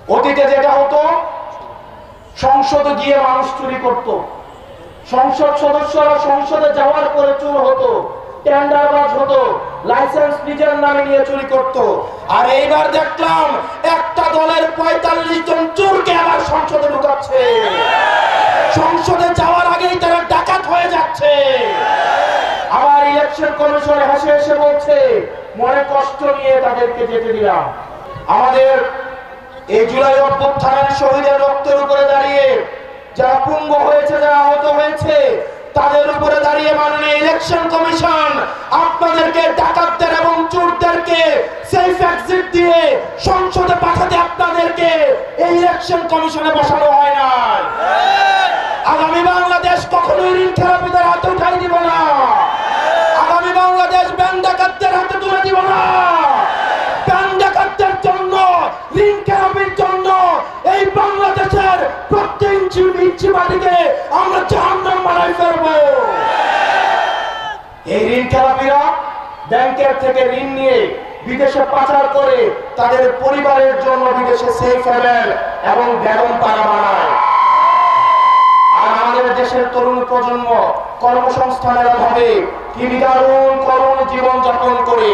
অতীতে যেটা হতো, সংসদে গিয়ে মানুষ চুরি করত, সংসদ সদস্যরা সংসদে যাওয়ার পরে চুর হতো, টেন্ডারবাজ হতো, লাইসেন্স নিজের নামে নিয়ে চুরি করত। আর এইবার দেখলাম একটা দলের ৪৫ জন চোরকে আবার সংসদে ঢুকাচ্ছে, সংসদে যাওয়ার আগেই তারা ডাকাত হয়ে যাচ্ছে। আবার ইলেকশন কমিশন হেসে হেসে বলছে মনে কষ্ট নিয়ে তাদেরকে যেতে দিলাম। আমাদের এই জুলাই অভ্যুত্থানের শহীদের রক্তের উপরে দাঁড়িয়ে যারা পুঙ্গ হয়েছে, যারা আহত হয়েছে, তাদের উপরে দাঁড়িয়ে মাননীয় ইলেকশন কমিশন আপনাদেরকে ডাকাতদের এবং চোরদেরকে সেফ এক্সিট দিয়ে সংসদে পাঠাতে আপনাদেরকে এই ইলেকশন কমিশনে বসানো হয় না। আগামী বাংলাদেশ কখনোই ঋণ খেলাপিদের হাতে উঠাই দিব না। আগামী বাংলাদেশ ব্যাংক ডাকাতদের হাতে তুলে দিব না। ব্যাংক ডাকাতদের জন্য, ঋণ খেলাপির জন্য এই বাংলাদেশের প্রত্যেক ইঞ্চি মাটিকে আমরা জাহান্নাম বানাই ফেলবো। এই ঋণ খেলাপিরা ব্যাংকের থেকে ঋণ নিয়ে বিদেশে পাচার করে তাদের পরিবারের জন্য বিদেশে সেফ হেভেন এবং বেগম পাড়া বানায়। আর আমাদের দেশের তরুণ প্রজন্ম কর্মসংস্থানের অভাবে কি নিদারুণ করুণ জীবন যাপন করে